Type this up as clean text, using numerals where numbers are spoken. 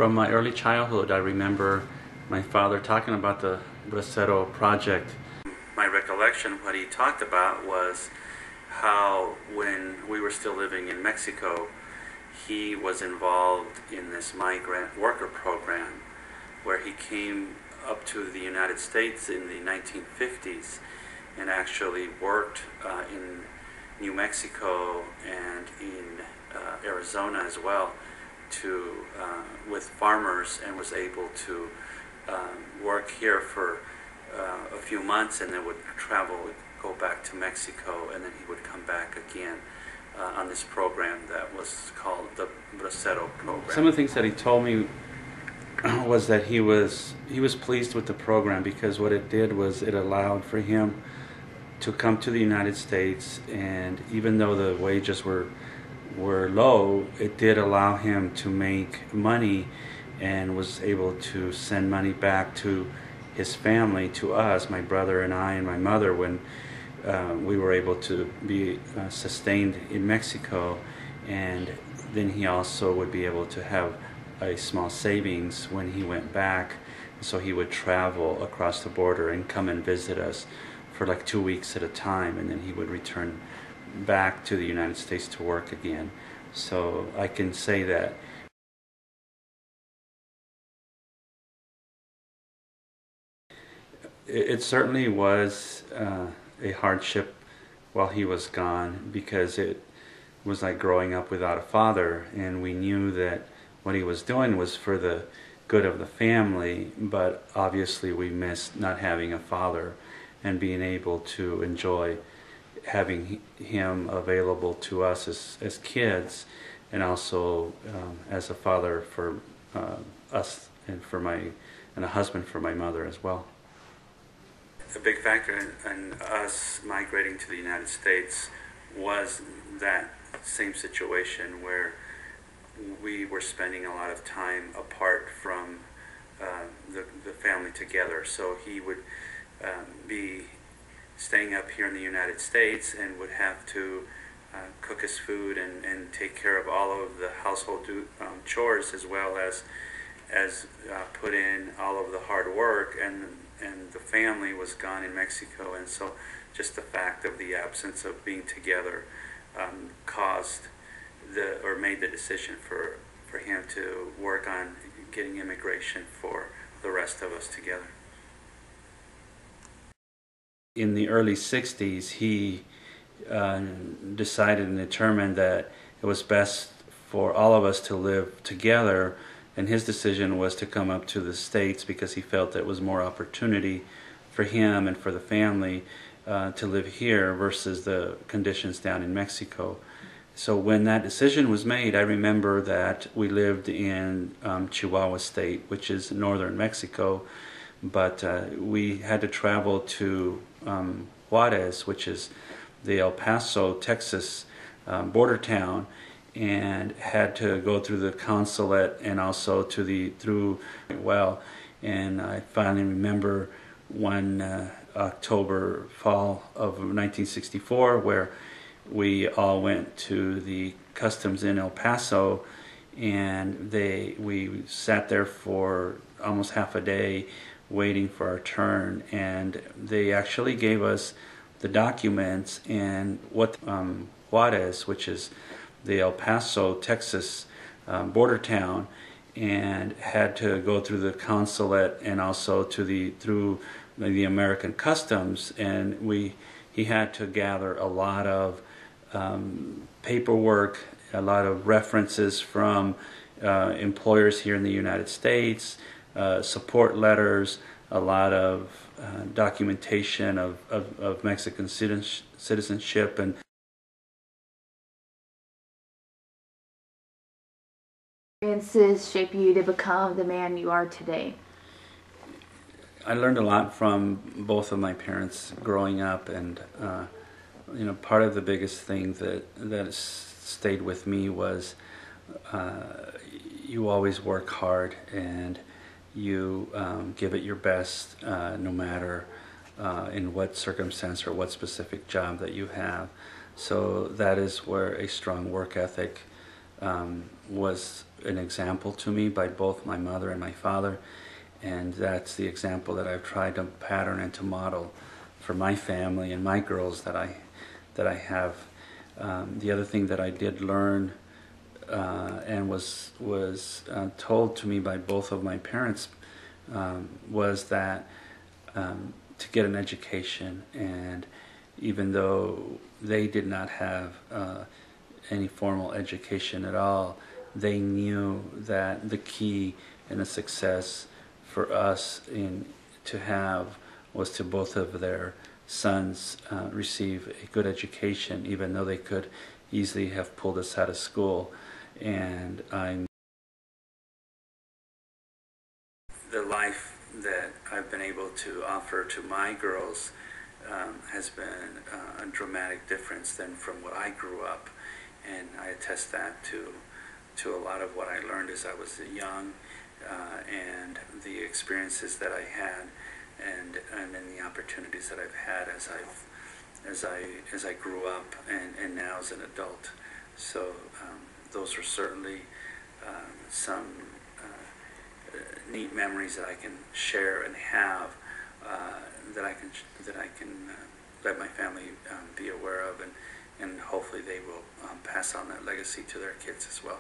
From my early childhood, I remember my father talking about the BraceroProject. My recollection, what he talked about was how when we were still living in Mexico, he was involved in this migrant worker program where he came up to the United States in the 1950s and actually worked in New Mexico and in Arizona as well with farmers, and was able to work here for a few months, and then would travel, go back to Mexico, and then he would come back again on this program that was called the Bracero program. Some of the things that he told me was that he was pleased with the program because what it did was it allowed for him to come to the United States, and even though the wages were low, it did allow him to make money and was able to send money back to his family, to us, my brother and I and my mother, when we were able to be sustained in Mexico. And then he also would be able to have a small savings when he went back, so he would travel across the border and come and visit us for like 2 weeks at a time, and then he would return back to the United States to work again. So I can say that it certainly was a hardship while he was gone, because it was like growing up without a father, and we knew that what he was doing was for the good of the family, but obviously we missed not having a father and being able to enjoy having him available to us as kids, and also as a father for us and a husband for my mother as well. A big factor in us migrating to the United States was that same situation where we were spending a lot of time apart from the family together. So he would be staying up here in the United States and would have to cook his food and take care of all of the household chores, as well as put in all of the hard work, and the family was gone in Mexico, and so just the fact of the absence of being together made the decision for him to work on getting immigration for the rest of us together. In the early 60s, he decided and determined that it was best for all of us to live together, and his decision was to come up to the States because he felt that it was more opportunity for him and for the family to live here versus the conditions down in Mexico. So when that decision was made, I remember that we lived in Chihuahua State, which is northern Mexico, but we had to travel to Juarez, which is the El Paso, Texas border town, and had to go through the consulate and also and I finally remember one fall of 1964 where we all went to the customs in El Paso, and we sat there for almost half a day waiting for our turn, and they actually gave us the documents, and what Juarez, which is the El Paso, Texas border town, and had to go through the consulate and also through the American customs, and he had to gather a lot of paperwork, a lot of references from employers here in the United States, support letters, a lot of documentation of Mexican citizenship. And experiences shape you to become the man you are today? I learned a lot from both of my parents growing up, and part of the biggest thing that stayed with me was you always work hard, and you give it your best no matter in what circumstance or what specific job that you have. So that is where a strong work ethic was an example to me by both my mother and my father, and that's the example that I've tried to pattern and to model for my family and my girls that I have. The other thing that I did learn and was told to me by both of my parents was that to get an education, and even though they did not have any formal education at all, they knew that the key and the success for us to have was to both of their sons receive a good education, even though they could easily have pulled us out of school. And the life that I've been able to offer to my girls has been a dramatic difference than from what I grew up, and I attest that to a lot of what I learned as I was young, and the experiences that I had, and then the opportunities that I've had as I grew up and now as an adult. So those are certainly some neat memories that I can share and have, let my family be aware of, and hopefully they will pass on that legacy to their kids as well.